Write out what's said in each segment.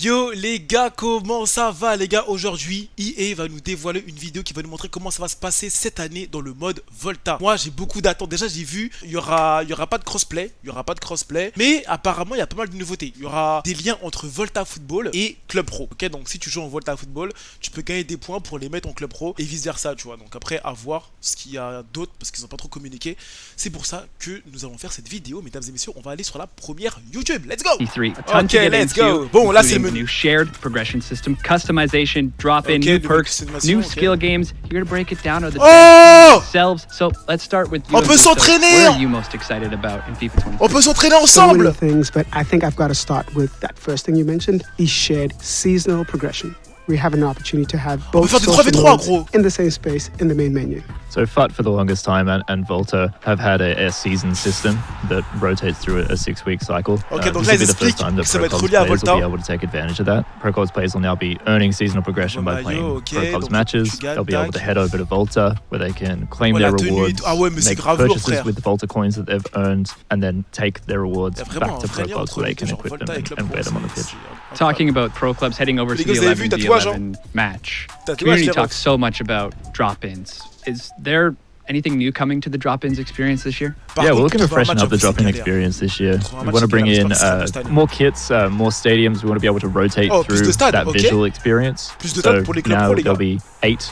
Yo les gars, comment ça va les gars? Aujourd'hui, EA va nous dévoiler une vidéo qui va nous montrer comment ça va se passer cette année dans le mode Volta. Moi j'ai beaucoup d'attentes, déjà j'ai vu, il y aura pas de crossplay, mais apparemment il y a pas mal de nouveautés. Il y aura des liens entre Volta Football et Club Pro. Ok, donc si tu joues en Volta Football, tu peux gagner des points pour les mettre en Club Pro et vice versa, tu vois. Donc après à voir ce qu'il y a d'autre parce qu'ils n'ont pas trop communiqué. C'est pour ça que nous allons faire cette vidéo, mesdames et messieurs. On va aller sur la première YouTube. Let's go. Ok, let's go. Bon, là c'est le menu. New shared progression system, customization, drop-in, new perks, new skill games. Here to break it down are the themselves. So let's start with you. On peut s'entraîner. What are you most excited about in FIFA 23? On peut s'entraîner ensemble. So many things, but I think I've got to start with that first thing you mentioned, the shared seasonal progression. We have an opportunity to have both in the same space in the main menu. So FUT for the longest time and Volta have had a season system that rotates through a 6-week cycle. Okay, donc this là, will be the first time that Pro Clubs players will be able to take advantage of that. Pro Clubs players will now be earning seasonal progression by playing Pro Clubs matches. They'll be able to head over to Volta where they can claim their rewards, make purchases with the Volta coins that they've earned, and then take their rewards back to Pro Clubs where they can equip them and wear them on the pitch. Talking about Pro Clubs heading over to the 11v11 match, community talks so much about drop-ins. Is there anything new coming to the drop-ins experience this year? Yeah, we're looking to freshen up the drop-in experience this year. We want to bring in more kits, more stadiums. We want to be able to rotate through that visual experience. So now there'll be 8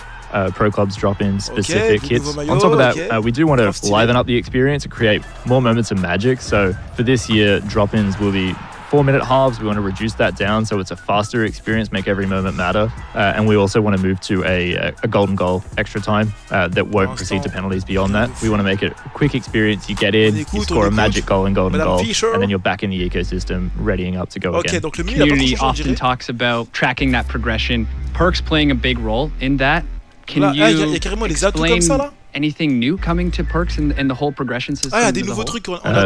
Pro Clubs drop-in specific kits. On top of that, we do want to liven up the experience and create more moments of magic. So for this year, drop-ins will be 4-minute halves. We want to reduce that down so it's a faster experience, make every moment matter. And we also want to move to a golden goal extra time that won't proceed to penalties beyond that. We want to make it a quick experience. You get in, you score a magic goal and golden goal, and then you're back in the ecosystem, readying up to go again. Community often talks about tracking that progression. Perks playing a big role in that. Can you explain anything new coming to perks and the whole progression system?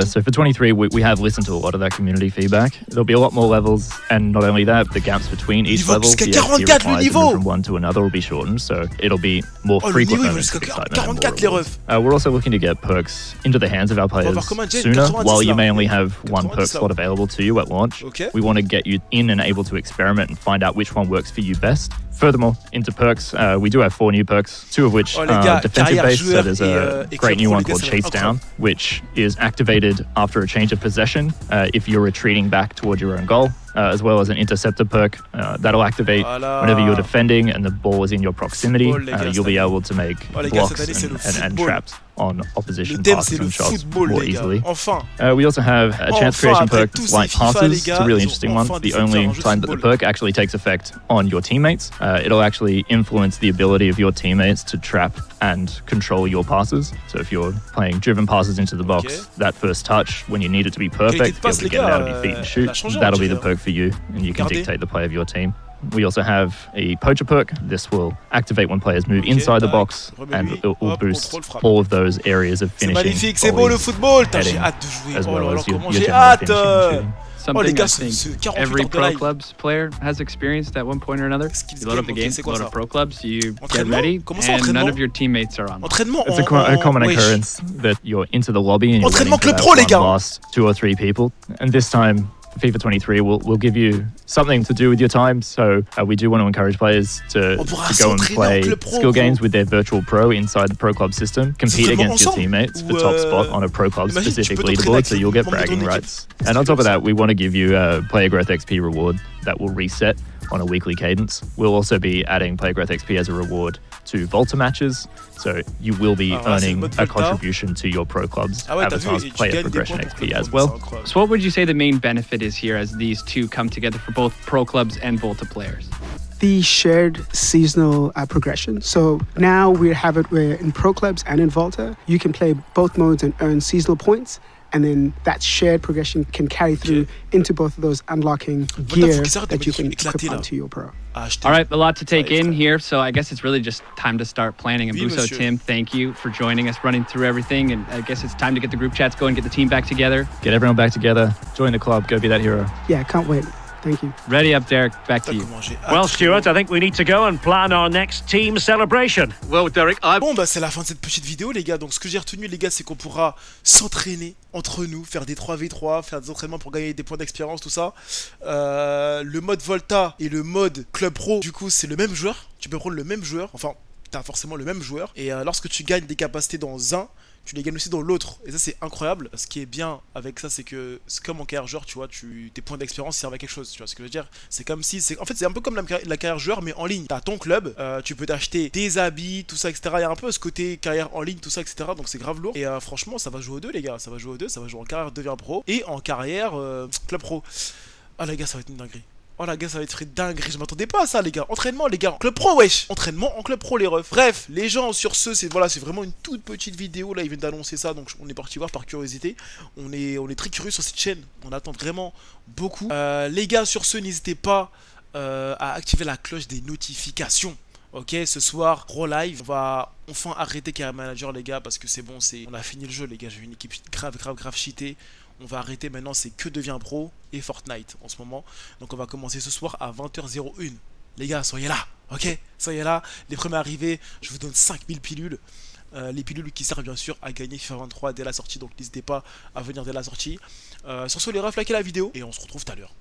So for 23, we have listened to a lot of that community feedback. There'll be a lot more levels, and not only that, the gaps between each level, the XP required to move from one to another will be shortened, so it'll be more frequent moments of excitement and more rewards. We're also looking to get perks into the hands of our players sooner. While you may only have one perk slot available to you at launch, we want to get you in and able to experiment and find out which one works for you best. Furthermore, into perks, we do have 4 new perks, 2 of which are defensive-based. So there's a great new one called Chase Down, which is activated after a change of possession if you're retreating back toward your own goal, as well as an interceptor perk that'll activate whenever you're defending and the ball is in your proximity. You'll be able to make blocks and traps on opposition passes and shots more easily. We also have a chance creation perk, Light Passes. It's a really interesting one. The only time that the perk actually takes effect on your teammates. It'll actually influence the ability of your teammates to trap and control your passes. So if you're playing driven passes into the box, that first touch, when you need it to be perfect, be able to get it out of your feet and shoot, that'll be the perk for you, and you can dictate the play of your team. We also have a poacher perk. This will activate when players move inside the box, and it will boost all of those areas of finishing, heading, as well as your general finishing and shooting. Something I think every Pro Clubs player has experienced at one point or another. You load up the game, load up Pro Clubs, you get ready, and none of your teammates are on. It's a common occurrence that you're into the lobby and you're waiting for that one last 2 or 3 people. And this time, FIFA 23 will give you something to do with your time, so we do want to encourage players to go and play skill games with their virtual pro inside the Pro Club system, compete against your teammates for top spot on a Pro Club specific leaderboard, so you'll get bragging rights. And on top of that, we want to give you a player growth XP reward that will reset on a weekly cadence. We'll also be adding player growth XP as a reward to Volta matches, so you will be earning a contribution to your Pro Club's avatar's player progression XP as well. So what would you say the main benefit is here as these two come together for both Pro Clubs and Volta players? The shared seasonal progression. So now we have it where in Pro Clubs and in Volta, you can play both modes and earn seasonal points. And then that shared progression can carry through into both of those, unlocking gear that you can equip onto your pro. All right, a lot to take in here, so I guess it's really just time to start planning. And Buso, Tim, thank you for joining us, running through everything. And I guess it's time to get the group chats going, get the team back together. Get everyone back together, join the club, go be that hero. Yeah, can't wait. Thank you. Ready up, Derek. Back to you. Well, Stuart, I think we need to go and plan our next team celebration. Well, Derek, Bon, bah, c'est la fin de cette petite vidéo, les gars. Donc, ce que j'ai retenu, les gars, c'est qu'on pourra s'entraîner entre nous, faire des 3v3, faire des entraînements pour gagner des points d'expérience, tout ça. Le mode Volta et le mode Club Pro, du coup, c'est le même joueur. Tu peux prendre le même joueur. Enfin, t'as forcément le même joueur. Et lorsque tu gagnes des capacités dans un, tu les gagnes aussi dans l'autre. Et ça, c'est incroyable. Ce qui est bien avec ça, c'est que c'est comme en carrière joueur, tu vois, tes points d'expérience servent à quelque chose. Tu vois ce que je veux dire? C'est comme si, en fait, c'est un peu comme la carrière joueur, mais en ligne. T'as ton club, tu peux t'acheter des habits, tout ça, etc. Il y a un peu ce côté carrière en ligne, tout ça, etc. Donc c'est grave lourd. Et franchement, ça va jouer aux deux, les gars. Ça va jouer aux deux. Ça va jouer en carrière devient pro et en carrière club pro. Ah, les gars, ça va être une dinguerie. Oh la gars, ça va être une dinguerie, je m'attendais pas à ça les gars. Entraînement les gars, en club pro wesh. Entraînement en club pro les refs. Bref, les gens sur ce, c'est vraiment une toute petite vidéo. Là ils viennent d'annoncer ça, donc on est parti voir par curiosité. On est très curieux sur cette chaîne, on attend vraiment beaucoup. Les gars sur ce, n'hésitez pas à activer la cloche des notifications. Ok, ce soir, gros live, on va enfin arrêter Carrière Manager les gars, parce que c'est bon, on a fini le jeu les gars, j'ai une équipe grave cheatée. On va arrêter maintenant, c'est que devient pro et Fortnite en ce moment. Donc on va commencer ce soir à 20h01. Les gars, soyez là, ok? Soyez là, les premiers arrivés, je vous donne 5000 pilules. Les pilules qui servent bien sûr à gagner FIFA 23 dès la sortie, donc n'hésitez pas à venir dès la sortie. Sur ce les refs, likez la vidéo et on se retrouve tout à l'heure.